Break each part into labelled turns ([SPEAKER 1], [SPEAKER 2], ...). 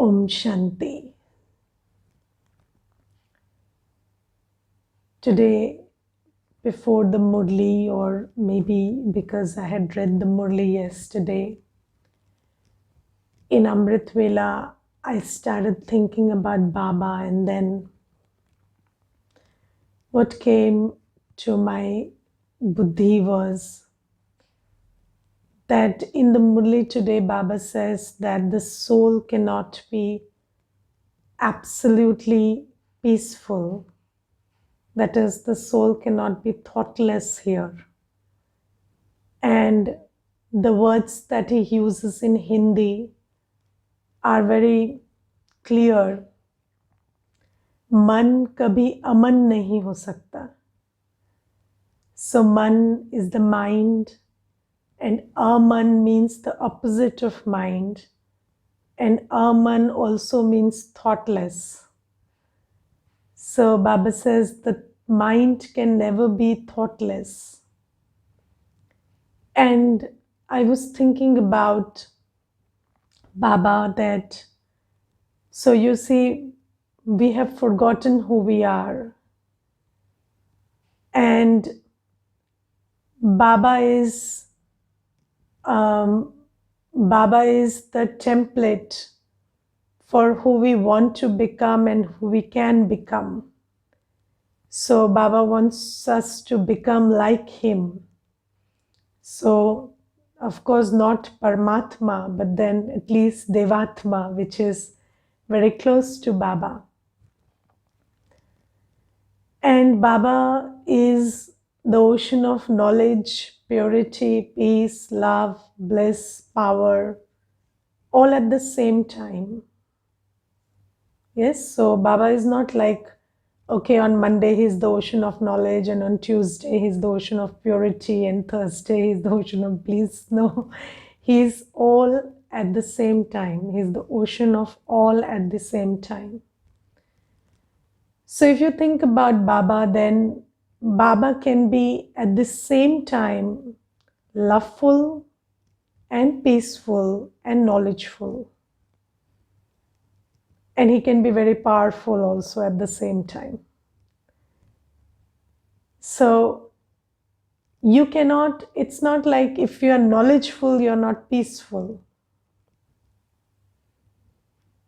[SPEAKER 1] Om Shanti. Today, before the Murli, or maybe because I had read the Murli yesterday, in Amrit Vela, I started thinking about Baba, and then what came to my buddhi was that in the Murli today, Baba says that the soul cannot be absolutely peaceful. That is, the soul cannot be thoughtless here. And the words that he uses in Hindi are very clear. मन कभी अमन नहीं हो सकता. So man is the mind, and aman means the opposite of mind, and aman also means thoughtless. So Baba says the mind can never be thoughtless. And I was thinking about Baba that, so you see, we have forgotten who we are. And Baba is the template for who we want to become and who we can become. So Baba wants us to become like him. So, of course, not Paramatma, but then at least Devatma, which is very close to Baba. And Baba is the ocean of knowledge, purity, peace, love, bliss, power, all at the same time. Yes, so Baba is not like, okay, on Monday he's the ocean of knowledge, and on Tuesday he's the ocean of purity, and Thursday he's the ocean of bliss. No, he's all at the same time. He's the ocean of all at the same time. So if you think about Baba, then Baba can be at the same time loveful and peaceful and knowledgeful. And he can be very powerful also at the same time. So you cannot, it's not like if you are knowledgeful, you're not peaceful.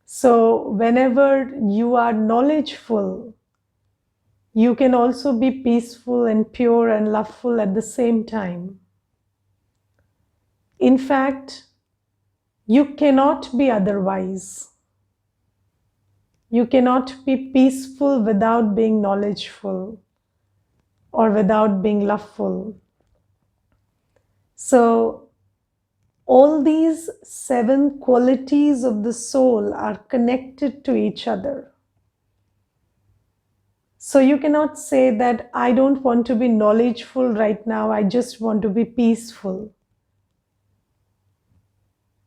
[SPEAKER 1] So whenever you are knowledgeful, you can also be peaceful and pure and loveful at the same time. In fact, you cannot be otherwise. You cannot be peaceful without being knowledgeful or without being loveful. So all these 7 qualities of the soul are connected to each other. So you cannot say that I don't want to be knowledgeful right now, I just want to be peaceful.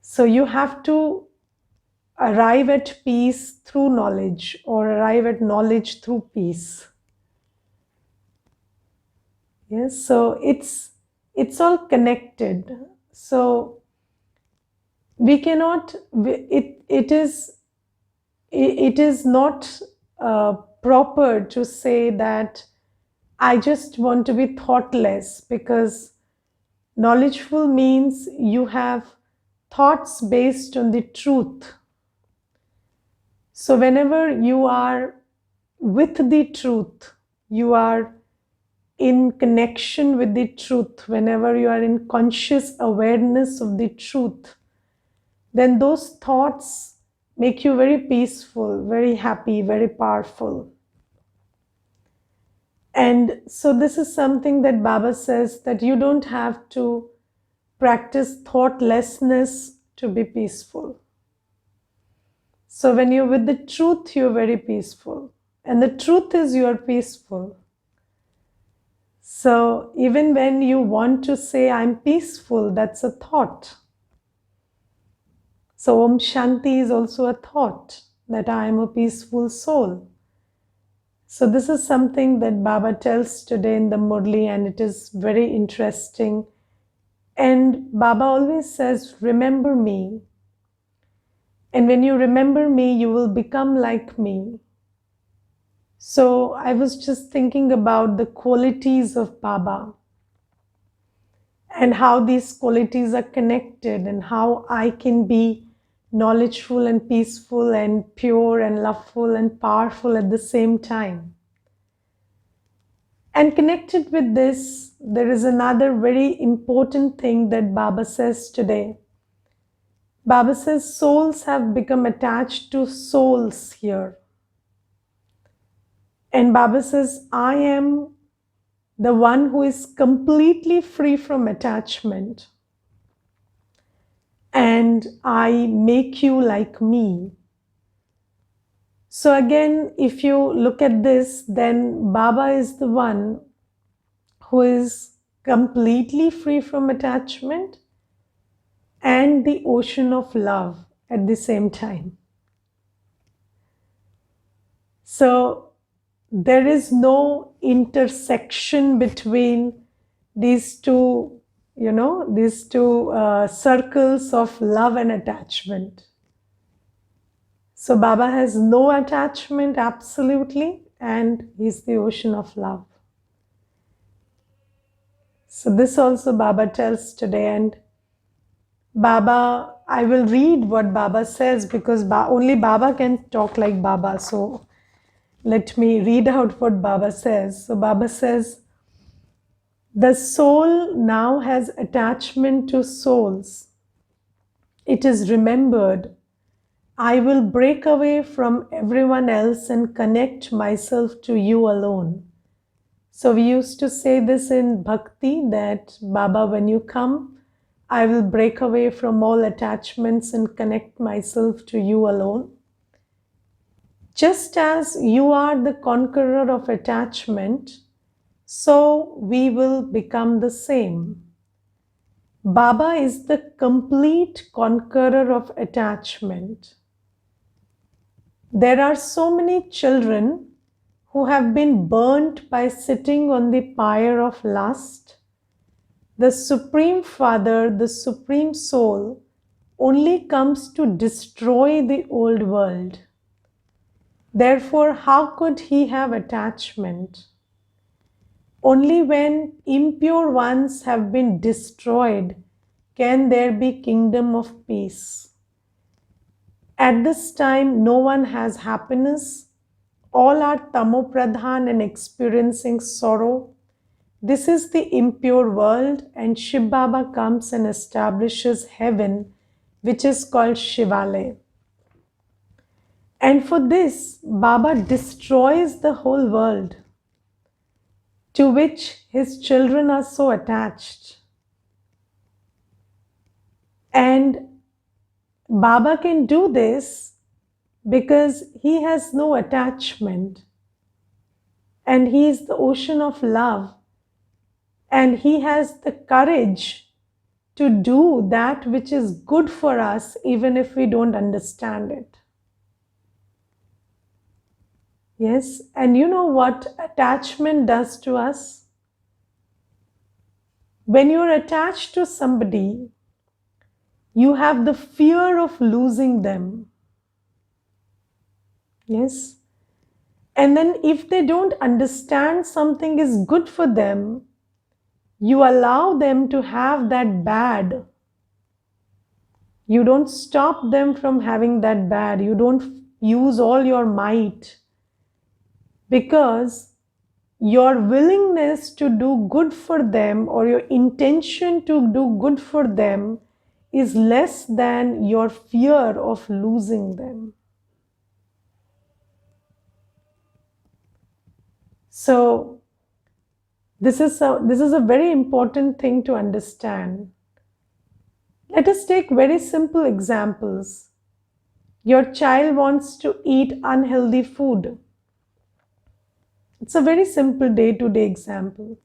[SPEAKER 1] So you have to arrive at peace through knowledge, or arrive at knowledge through peace. Yes, so it's all connected. So we cannot, it is not proper to say that I just want to be thoughtless, because knowledgeful means you have thoughts based on the truth. So whenever you are with the truth, you are in connection with the truth, whenever you are in conscious awareness of the truth, then those thoughts make you very peaceful, very happy, very powerful. And so this is something that Baba says, that you don't have to practice thoughtlessness to be peaceful. So when you're with the truth, you're very peaceful. And the truth is you are peaceful. So even when you want to say I'm peaceful, that's a thought. So Om Shanti is also a thought, that I am a peaceful soul. So this is something that Baba tells today in the Murli, and it is very interesting. And Baba always says, remember me. And when you remember me, you will become like me. So I was just thinking about the qualities of Baba and how these qualities are connected and how I can be knowledgeful and peaceful and pure and loveful and powerful at the same time. And connected with this, there is another very important thing that Baba says today. Baba says souls have become attached to souls here. And Baba says, I am the one who is completely free from attachment. And I make you like me. So again, if you look at this, then Baba is the one who is completely free from attachment and the ocean of love at the same time. So there is no intersection between these two, circles of love and attachment. So Baba has no attachment absolutely, and he's the ocean of love. So this also Baba tells today, and Baba, I will read what Baba says because only Baba can talk like Baba. So let me read out what Baba says. So Baba says, the soul now has attachment to souls. It is remembered, I will break away from everyone else and connect myself to you alone. So we used to say this in Bhakti that Baba, when you come, I will break away from all attachments and connect myself to you alone. Just as you are the conqueror of attachment, so we will become the same. Baba is the complete conqueror of attachment. There are so many children who have been burnt by sitting on the pyre of lust. The Supreme Father, the Supreme Soul, only comes to destroy the old world. Therefore, how could he have attachment? Only when impure ones have been destroyed can there be kingdom of peace. At this time, no one has happiness. All are tamopradhan and experiencing sorrow. This is the impure world, and Shiv Baba comes and establishes heaven, which is called Shivalaya. And for this, Baba destroys the whole world, to which his children are so attached. And Baba can do this because he has no attachment. And he is the ocean of love. And he has the courage to do that which is good for us, even if we don't understand it. Yes, and you know what attachment does to us? When you're attached to somebody, you have the fear of losing them. Yes. And then if they don't understand something is good for them, you allow them to have that bad. You don't stop them from having that bad. You don't use all your might, because your willingness to do good for them or your intention to do good for them is less than your fear of losing them. So this is a very important thing to understand. Let us take very simple examples. Your child wants to eat unhealthy food. It's a very simple day-to-day example.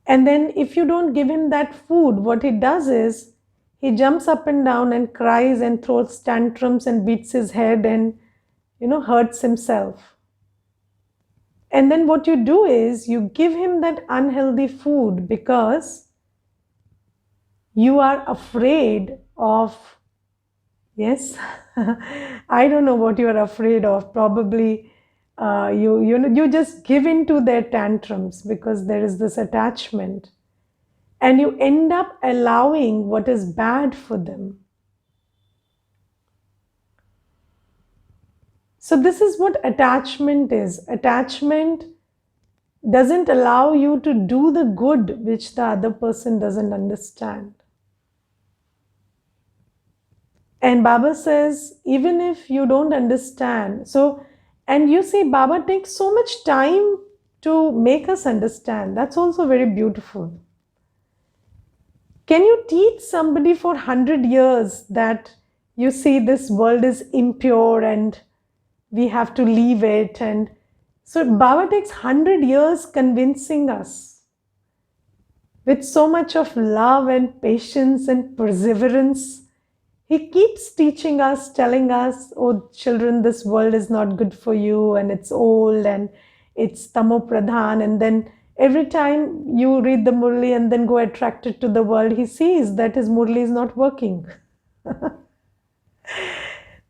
[SPEAKER 1] And then if you don't give him that food, what he does is he jumps up and down and cries and throws tantrums and beats his head and hurts himself. And then what you do is you give him that unhealthy food because you are afraid of Yes. I don't know what you're afraid of. Probably you just give in to their tantrums because there is this attachment, and you end up allowing what is bad for them. So this is what attachment is. Attachment doesn't allow you to do the good which the other person doesn't understand. And Baba says, even if you don't understand, so, and you see, Baba takes so much time to make us understand. That's also very beautiful. Can you teach somebody for 100 years that you see this world is impure and we have to leave it? And so Baba takes 100 years convincing us with so much of love and patience and perseverance. He keeps teaching us, telling us, oh, children, this world is not good for you and it's old and it's tamo pradhan. And then every time you read the Murli and then go attracted to the world, he sees that his Murli is not working.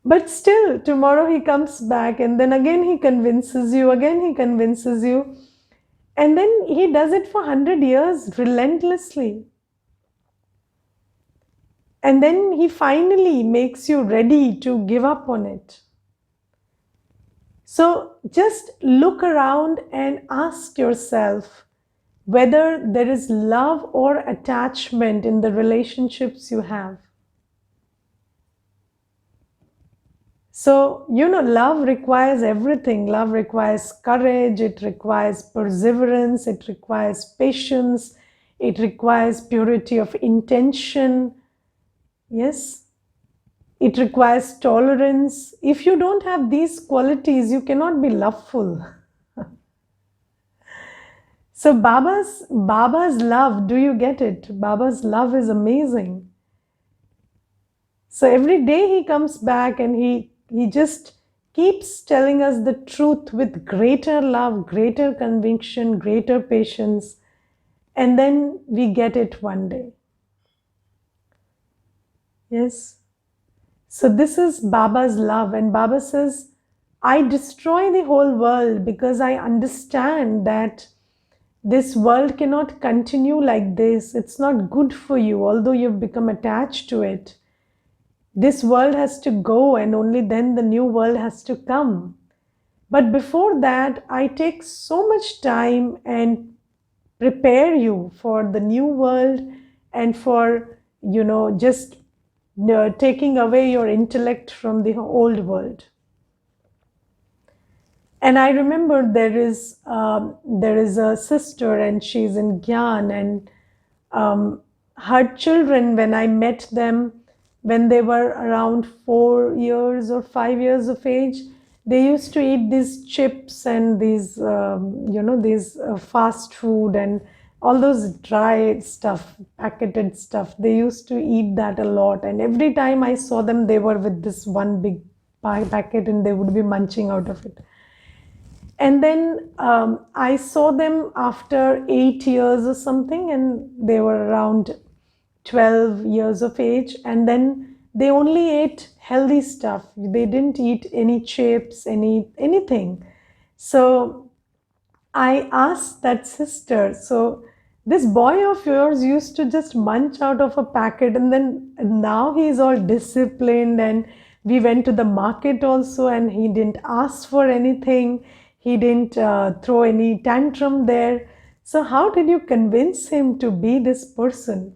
[SPEAKER 1] But still, tomorrow he comes back and then again he convinces you, again he convinces you. And then he does it for 100 years relentlessly. And then he finally makes you ready to give up on it. So just look around and ask yourself whether there is love or attachment in the relationships you have. So, love requires everything. Love requires courage, it requires perseverance, it requires patience, it requires purity of intention. Yes, it requires tolerance. If you don't have these qualities, you cannot be loveful. So Baba's love, do you get it? Baba's love is amazing. So every day he comes back and he just keeps telling us the truth with greater love, greater conviction, greater patience, and then we get it one day. Yes. So this is Baba's love, and Baba says, I destroy the whole world because I understand that this world cannot continue like this. It's not good for you, although you've become attached to it. This world has to go, and only then the new world has to come. But before that, I take so much time and prepare you for the new world and for, just taking away your intellect from the old world. And I remember there is a sister, and she's in Gyan, and her children, when I met them, when they were around 4 years or 5 years of age, they used to eat these chips and these fast food and all those dry stuff, packeted stuff. They used to eat that a lot, and every time I saw them, they were with this one big packet and they would be munching out of it. And then I saw them after 8 years or something, and they were around 12 years of age. And then they only ate healthy stuff. They didn't eat any chips, anything. So I asked that sister, so this boy of yours used to just munch out of a packet, and then now he is all disciplined, and we went to the market also and he didn't ask for anything. He didn't throw any tantrum there. So how did you convince him to be this person?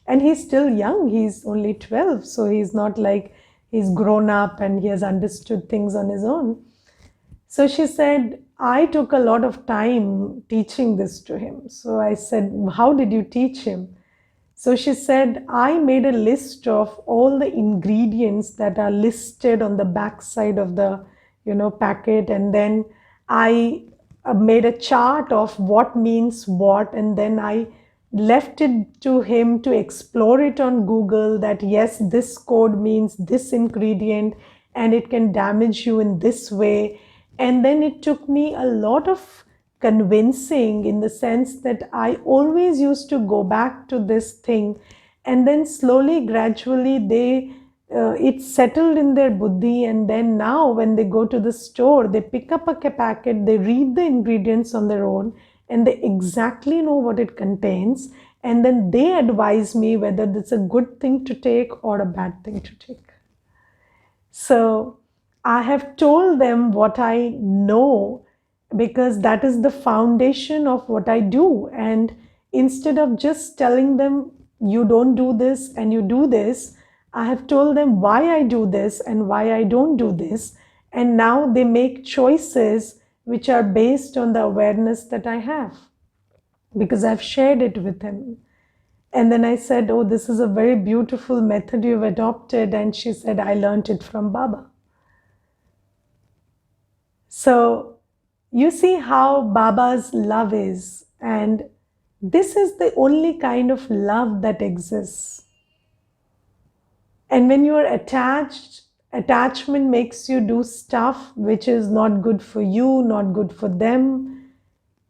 [SPEAKER 1] And he's still young. He's only 12. So he's not like he's grown up and he has understood things on his own. So she said, I took a lot of time teaching this to him. So I said, how did you teach him? So she said, I made a list of all the ingredients that are listed on the back side of the, packet. And then I made a chart of what means what. And then I left it to him to explore it on Google, that yes, this code means this ingredient and it can damage you in this way. And then it took me a lot of convincing, in the sense that I always used to go back to this thing. And then slowly, gradually, they it's settled in their buddhi, and then now when they go to the store, they pick up a packet, they read the ingredients on their own, and they exactly know what it contains, and then they advise me whether it's a good thing to take or a bad thing to take. So I have told them what I know, because that is the foundation of what I do. And instead of just telling them, you don't do this and you do this, I have told them why I do this and why I don't do this. And now they make choices which are based on the awareness that I have, because I've shared it with them. And then I said, oh, this is a very beautiful method you've adopted. And she said, I learned it from Baba. So you see how Baba's love is. And this is the only kind of love that exists. And when you are attached, attachment makes you do stuff which is not good for you, not good for them.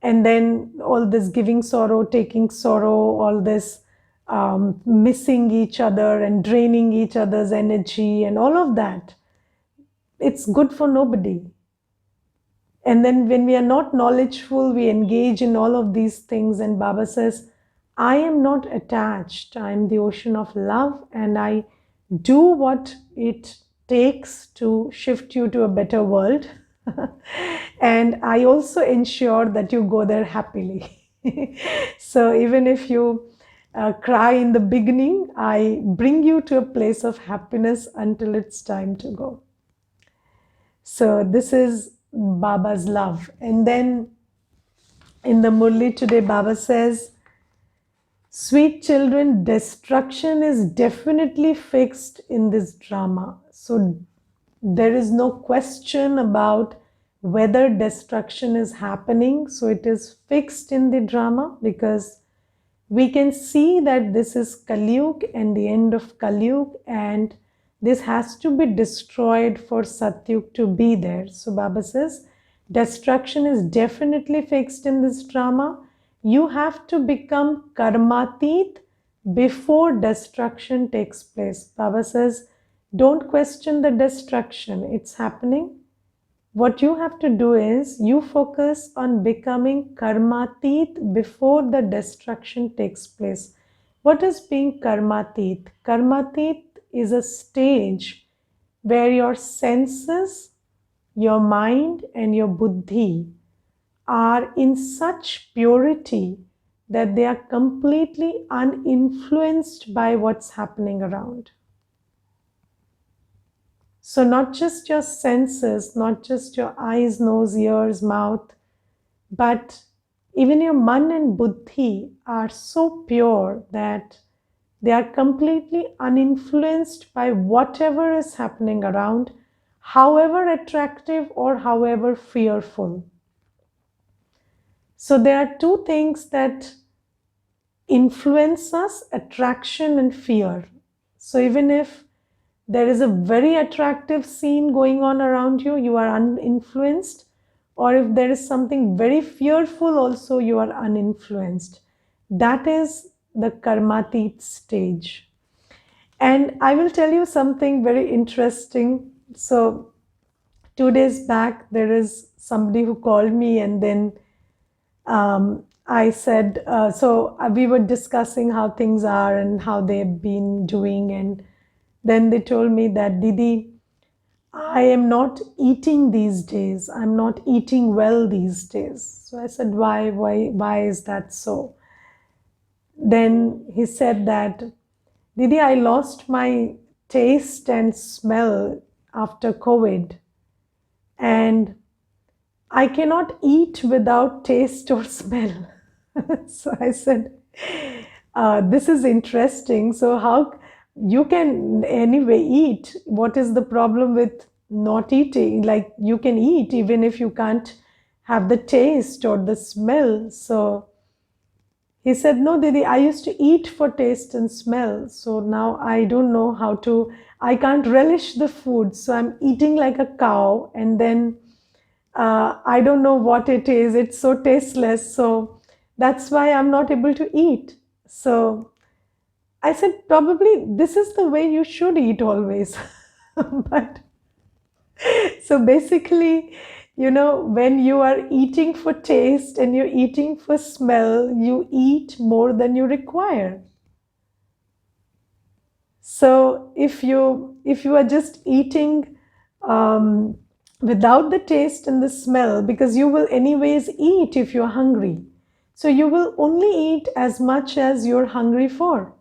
[SPEAKER 1] And then all this giving sorrow, taking sorrow, all this missing each other and draining each other's energy and all of that, it's good for nobody. And then when we are not knowledgeful, we engage in all of these things. And Baba says, I am not attached. I am the ocean of love, and I do what it takes to shift you to a better world. And I also ensure that you go there happily. So even if you cry in the beginning, I bring you to a place of happiness until it's time to go. So this is Baba's love. And then in the Murli today, Baba says, sweet children, destruction is definitely fixed in this drama. So there is no question about whether destruction is happening. So it is fixed in the drama, because we can see that this is Kali Yuga and the end of Kali Yuga, and this has to be destroyed for Satyug to be there. So Baba says, destruction is definitely fixed in this drama. You have to become karmatit before destruction takes place. Baba says, don't question the destruction. It's happening. What you have to do is you focus on becoming karmatit before the destruction takes place. What is being karmatit? Karmatit is a stage where your senses, your mind, and your buddhi are in such purity that they are completely uninfluenced by what's happening around. So not just your senses, not just your eyes, nose, ears, mouth, but even your man and buddhi are so pure that they are completely uninfluenced by whatever is happening around, however attractive or however fearful. So there are two things that influence us: attraction and fear. So even if there is a very attractive scene going on around you, you are uninfluenced. Or if there is something very fearful also, you are uninfluenced. That is the karmatit stage. And I will tell you something very interesting. So 2 days back, there is somebody who called me, and then I said, we were discussing how things are and how they've been doing. And then they told me that, Didi, I am not eating these days. I'm not eating well these days. So I said, why is that so? Then he said that, Didi, I lost my taste and smell after COVID, and I cannot eat without taste or smell. So I said, this is interesting. So how you can anyway eat? What is the problem with not eating? Like, you can eat even if you can't have the taste or the smell. So he said, no, Didi, I used to eat for taste and smell. So now I don't know how to, I can't relish the food. So I'm eating like a cow, and then I don't know what it is. It's so tasteless. So that's why I'm not able to eat. So I said, probably this is the way you should eat always. But so basically, when you are eating for taste and you're eating for smell, you eat more than you require. So if you are just eating um, without the taste and the smell, because you will anyways eat if you're hungry. So you will only eat as much as you're hungry for.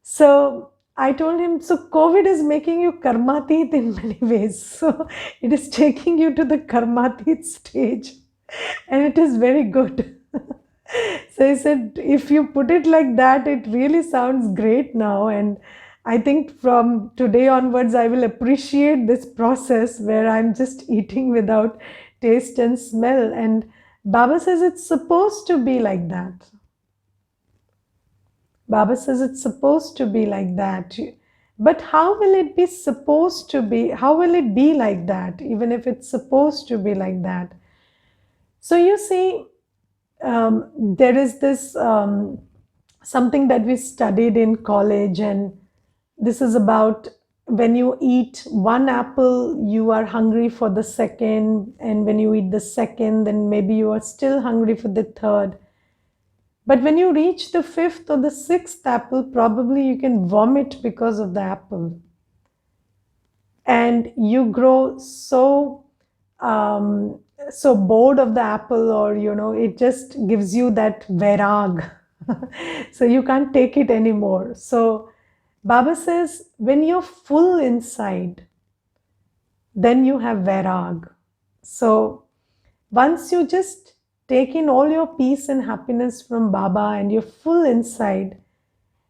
[SPEAKER 1] So I told him, so COVID is making you karmatit in many ways. So it is taking you to the karmatit stage, and it is very good. So he said, if you put it like that, it really sounds great now. And I think from today onwards, I will appreciate this process where I'm just eating without taste and smell. And Baba says it's supposed to be like that. Baba says it's supposed to be like that. But how will it be supposed to be? How will it be like that, even if it's supposed to be like that? So you see, there is this something that we studied in college, and this is about when you eat one apple, you are hungry for the second, and when you eat the second, then maybe you are still hungry for the third. But when you reach the fifth or the sixth apple, probably you can vomit because of the apple. And you grow um, so bored of the apple, or it just gives you that vairag. So you can't take it anymore. So Baba says, when you're full inside, then you have vairag. So once you just take in all your peace and happiness from Baba and you're full inside,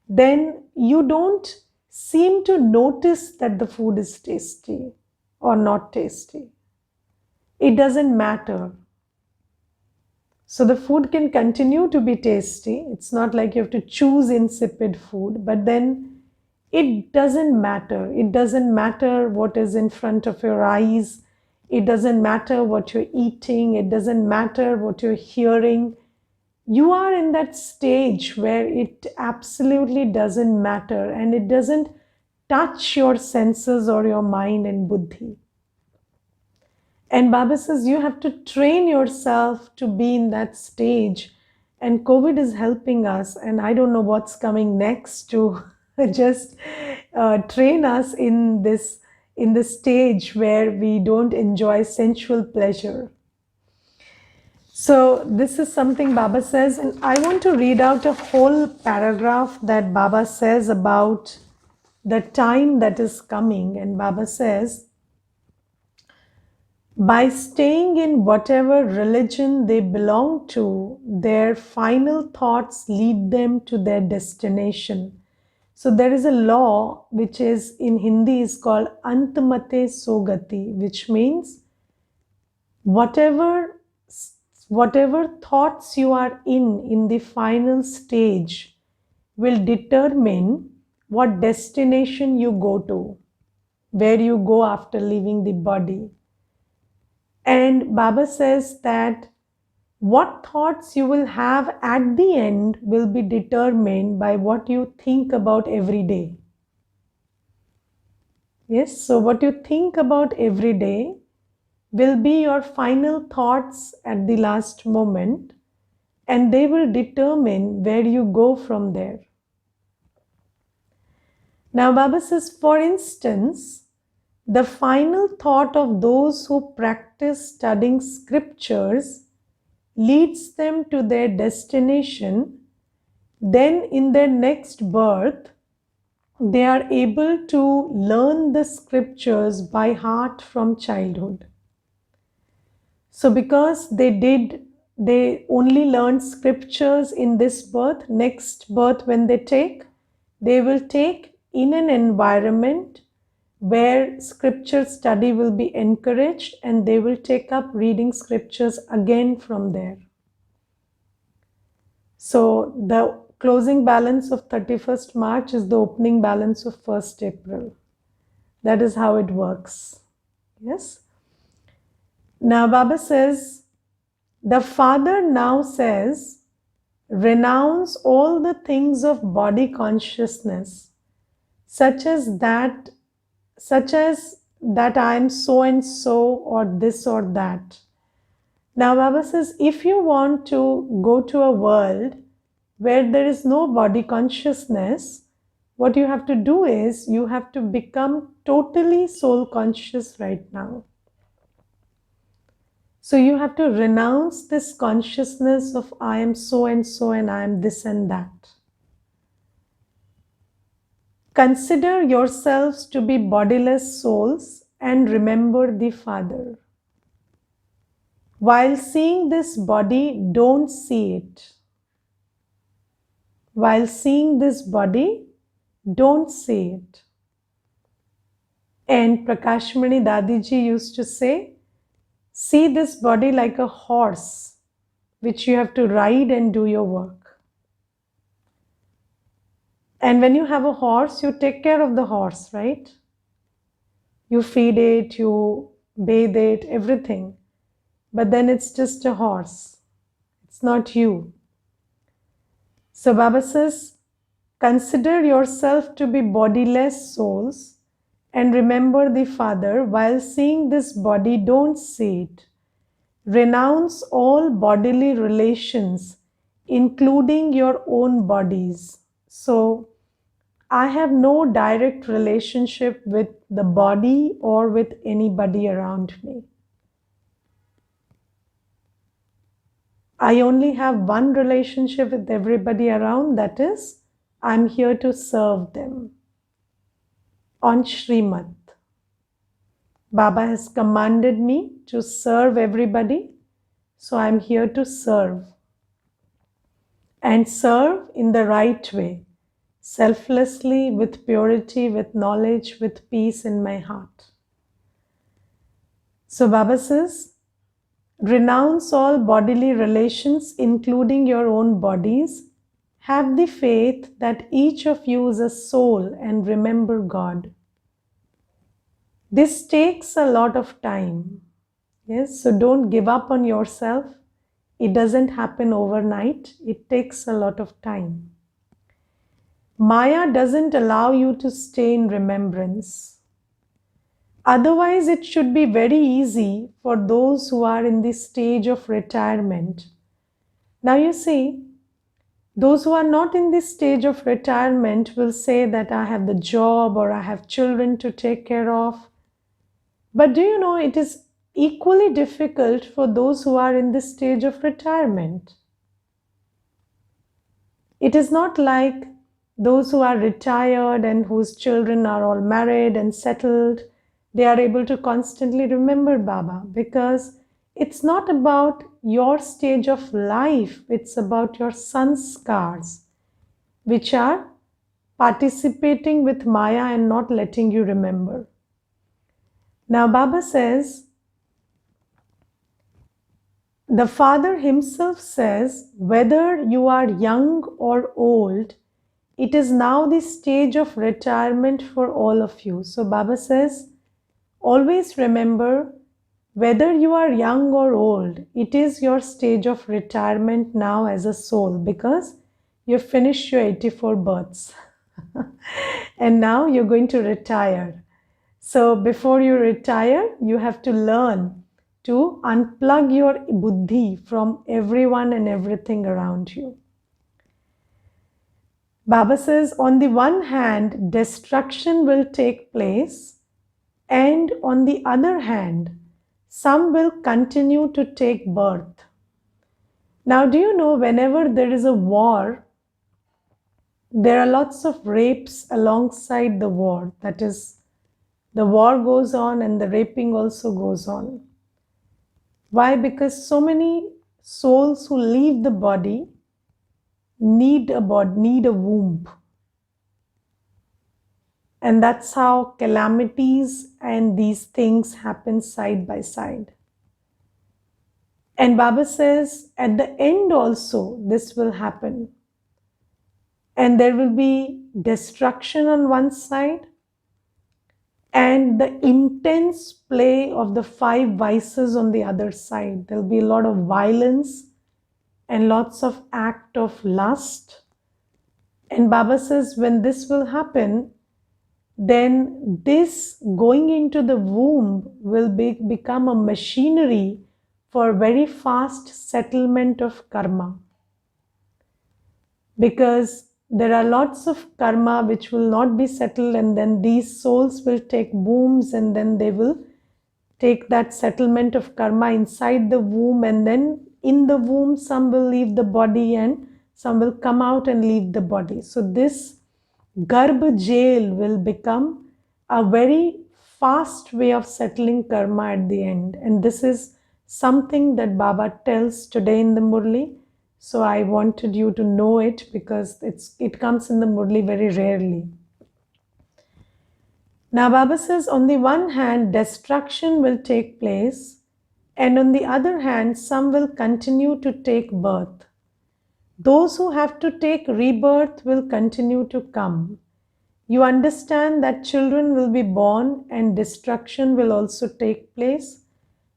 [SPEAKER 1] then you don't seem to notice that the food is tasty or not tasty. It doesn't matter. So the food can continue to be tasty. It's not like you have to choose insipid food, but then it doesn't matter. It doesn't matter what is in front of your eyes. It doesn't matter what you're eating. It doesn't matter what you're hearing. You are in that stage where it absolutely doesn't matter, and it doesn't touch your senses or your mind and buddhi. And Baba says you have to train yourself to be in that stage. And COVID is helping us, and I don't know what's coming next to just train us in this stage where we don't enjoy sensual pleasure. So this is something Baba says, and I want to read out a whole paragraph that Baba says about the time that is coming. And Baba says, by staying in whatever religion they belong to, their final thoughts lead them to their destination. So there is a law which is in Hindi is called Antmate Sogati, which means whatever thoughts you are in the final stage will determine what destination you go to, where you go after leaving the body. And Baba says that what thoughts you will have at the end will be determined by what you think about every day. Yes, so what you think about every day will be your final thoughts at the last moment, and they will determine where you go from there. Now, Baba says, for instance, the final thought of those who practice studying scriptures leads them to their destination. Then, in their next birth, they are able to learn the scriptures by heart from childhood. So because they only learn scriptures in this birth, next birth when they will take in an environment where scripture study will be encouraged, and they will take up reading scriptures again from there. So the closing balance of 31st March is the opening balance of 1st April. That is how it works. Yes. Now Baba says, the father now says, renounce all the things of body consciousness, such as that, I am so and so, or this or that. Now, Baba says, if you want to go to a world where there is no body consciousness, what you have to do is you have to become totally soul conscious right now. So you have to renounce this consciousness of I am so and so and I am this and that. Consider yourselves to be bodiless souls and remember the Father. While seeing this body, don't see it. While seeing this body, don't see it. And Prakashmani Dadiji used to say, see this body like a horse which you have to ride and do your work. And when you have a horse, you take care of the horse, right? You feed it, you bathe it, everything. But then it's just a horse. It's not you. So Baba says, consider yourself to be bodiless souls and remember the Father. While seeing this body, don't see it. Renounce all bodily relations, including your own bodies. So, I have no direct relationship with the body or with anybody around me. I only have one relationship with everybody around, that is, I'm here to serve them. On Srimad, Baba has commanded me to serve everybody, so I'm here to serve. And serve in the right way, selflessly, with purity, with knowledge, with peace in my heart. So Baba says, renounce all bodily relations, including your own bodies. Have the faith that each of you is a soul and remember God. This takes a lot of time. Yes, so don't give up on yourself. It doesn't happen overnight. It takes a lot of time. Maya doesn't allow you to stay in remembrance. Otherwise, it should be very easy for those who are in the stage of retirement. Now you see, those who are not in this stage of retirement will say that I have the job or I have children to take care of. But do you know, it is equally difficult for those who are in this stage of retirement. It is not like those who are retired and whose children are all married and settled, they are able to constantly remember Baba, because it's not about your stage of life, it's about your sanskars, which are participating with Maya and not letting you remember. Now Baba says, the Father himself says, whether you are young or old, it is now the stage of retirement for all of you. So Baba says, always remember, whether you are young or old, it is your stage of retirement now as a soul, because you've finished your 84 births and now you're going to retire. So before you retire, you have to learn to unplug your buddhi from everyone and everything around you. Baba says, on the one hand, destruction will take place, and on the other hand, some will continue to take birth. Now, do you know, whenever there is a war, there are lots of rapes alongside the war. That is, the war goes on and the raping also goes on. Why? Because so many souls who leave the body need a womb. And that's how calamities and these things happen side by side. And Baba says, at the end also, this will happen. And there will be destruction on one side, and the intense play of the 5 vices on the other side. There will be a lot of violence and lots of act of lust. And Baba says when this will happen, then this going into the womb will become a machinery for very fast settlement of karma, because there are lots of karma which will not be settled, and then these souls will take wombs, and then they will take that settlement of karma inside the womb, and then in the womb some will leave the body and some will come out and leave the body. So this garb jail will become a very fast way of settling karma at the end, and this is something that Baba tells today in the Murli. So I wanted you to know it because it comes in the Murli very rarely. Now Baba says on the one hand destruction will take place, and on the other hand some will continue to take birth. Those who have to take rebirth will continue to come. You understand that children will be born and destruction will also take place.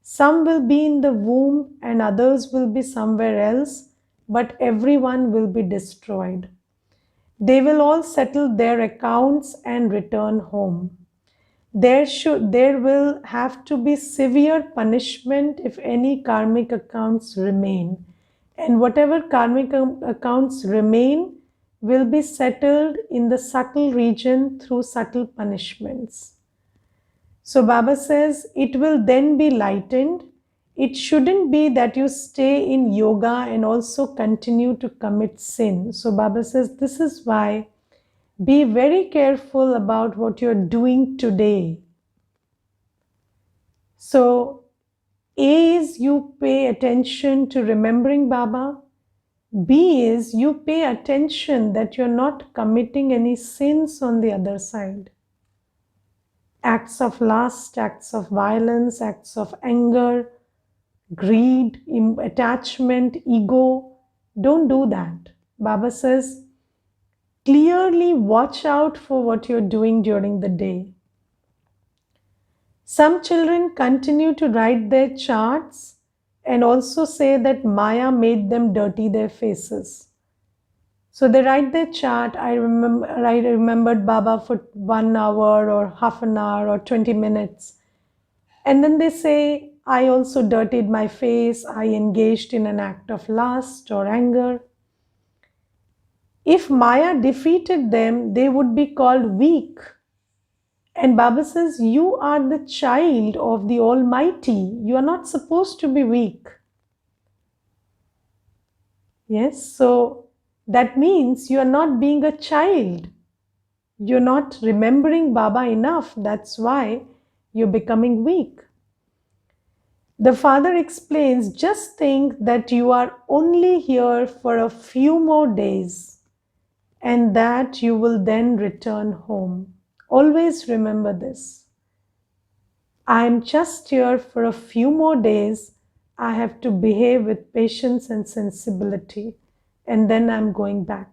[SPEAKER 1] Some will be in the womb and others will be somewhere else, but everyone will be destroyed. They will all settle their accounts and return home. There will have to be severe punishment if any karmic accounts remain, and whatever karmic accounts remain will be settled in the subtle region through subtle punishments. So Baba says it will then be lightened. It shouldn't be that you stay in yoga and also continue to commit sin. So Baba says this is why be very careful about what you're doing today. So A is you pay attention to remembering Baba. B is you pay attention that you're not committing any sins on the other side. Acts of lust, acts of violence, acts of anger, greed, attachment, ego. Don't do that. Baba says, clearly watch out for what you're doing during the day. Some children continue to write their charts and also say that Maya made them dirty their faces. So they write their chart. I remembered Baba for 1 hour or half an hour or 20 minutes. And then they say, I also dirtied my face. I engaged in an act of lust or anger. If Maya defeated them, they would be called weak. And Baba says, you are the child of the Almighty. You are not supposed to be weak. Yes, so that means you are not being a child. You're not remembering Baba enough. That's why you're becoming weak. The father explains, just think that you are only here for a few more days and that you will then return home. Always remember this. I am just here for a few more days. I have to behave with patience and sensibility, and then I'm going back.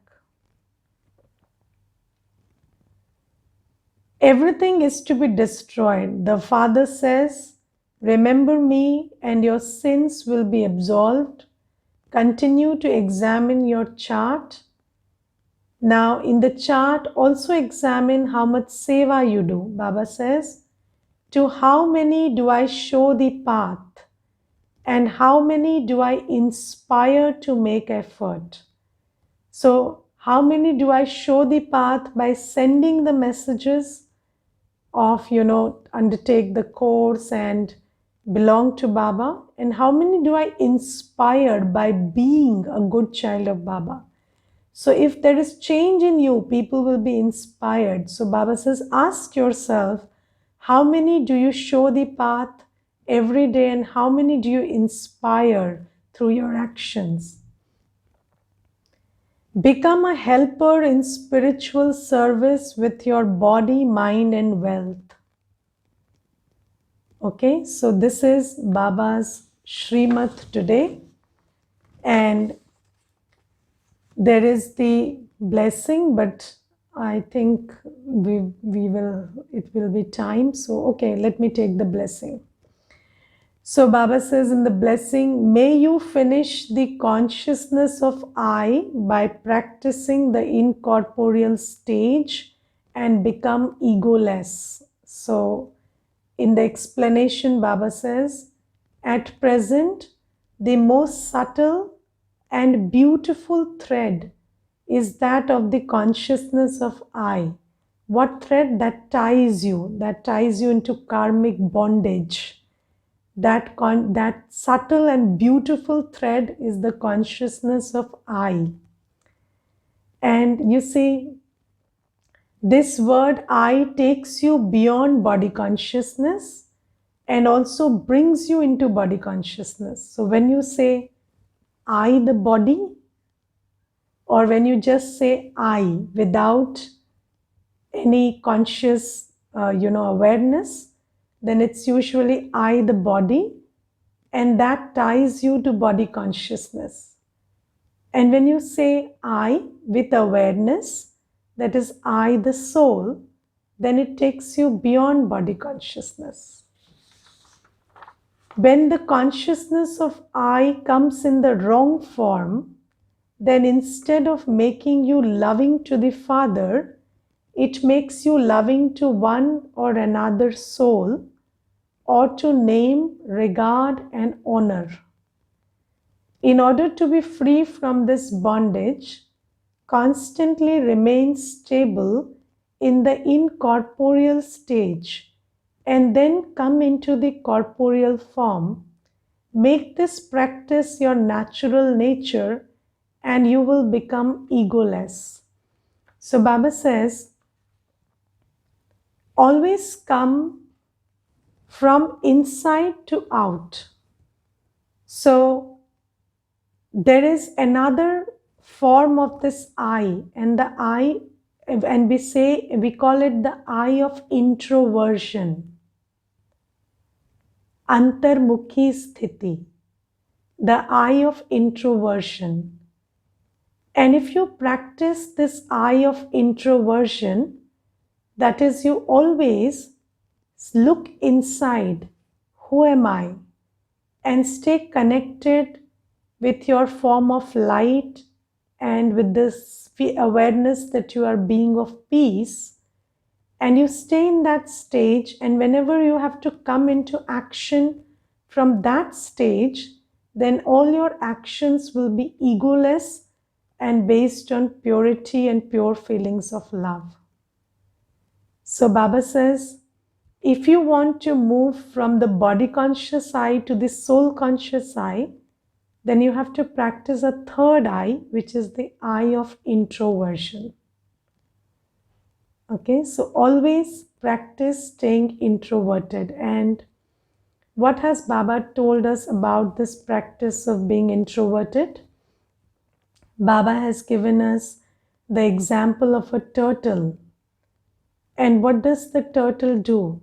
[SPEAKER 1] Everything is to be destroyed. The Father says, remember me and your sins will be absolved. Continue to examine your chart. Now in the chart also examine how much seva you do. Baba says, to how many do I show the path and how many do I inspire to make effort? So how many do I show the path by sending the messages of, undertake the course and belong to Baba? And how many do I inspire by being a good child of Baba? So if there is change in you, people will be inspired. So Baba says, ask yourself, how many do you show the path every day and how many do you inspire through your actions? Become a helper in spiritual service with your body, mind and wealth. Okay, so this is Baba's Shrimat today, and there is the blessing, but I think it will be time. So, okay, let me take the blessing. So Baba says in the blessing, may you finish the consciousness of I by practicing the incorporeal stage and become egoless. So in the explanation, Baba says, at present, the most subtle and beautiful thread is that of the consciousness of I. What thread? That ties you into karmic bondage. That subtle and beautiful thread is the consciousness of I. And you see, this word I takes you beyond body consciousness and also brings you into body consciousness. So when you say I, the body, or when you just say I without any conscious, awareness, then it's usually I, the body, and that ties you to body consciousness. And when you say I with awareness, that is I, the soul, then it takes you beyond body consciousness. When the consciousness of I comes in the wrong form, then instead of making you loving to the Father, it makes you loving to one or another soul, or to name, regard, and honor. In order to be free from this bondage, constantly remain stable in the incorporeal stage and then come into the corporeal form. Make this practice your natural nature and you will become egoless. So Baba says, always come from inside to out. So there is another form of this I, and the I, and we call it the I of introversion, antarmukhi sthiti, the I of introversion. And if you practice this I of introversion, that is, you always look inside, who am I, and stay connected with your form of light and with this awareness that you are being of peace, and you stay in that stage, and whenever you have to come into action from that stage, then all your actions will be egoless and based on purity and pure feelings of love. So Baba says, if you want to move from the body conscious I to the soul conscious I, then you have to practice a third I, which is the I of introversion. Okay, so always practice staying introverted. And what has Baba told us about this practice of being introverted? Baba has given us the example of a turtle. And what does the turtle do?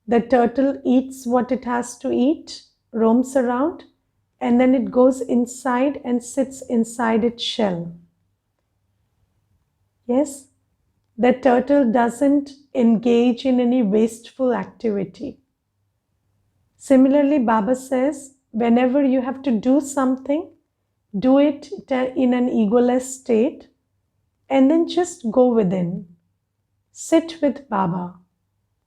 [SPEAKER 1] The turtle eats what it has to eat, roams around, and then it goes inside and sits inside its shell. Yes, the turtle doesn't engage in any wasteful activity. Similarly, Baba says, whenever you have to do something, do it in an egoless state and then just go within. Sit with Baba.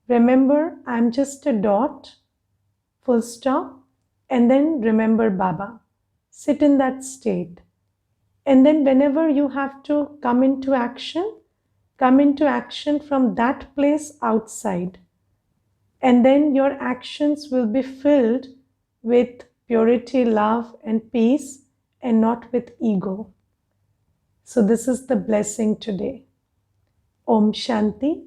[SPEAKER 1] Remember, I'm just a dot, full stop, and then remember Baba. Sit in that state. And then whenever you have to come into action from that place outside. And then your actions will be filled with purity, love, and peace, and not with ego. So this is the blessing today. Om Shanti.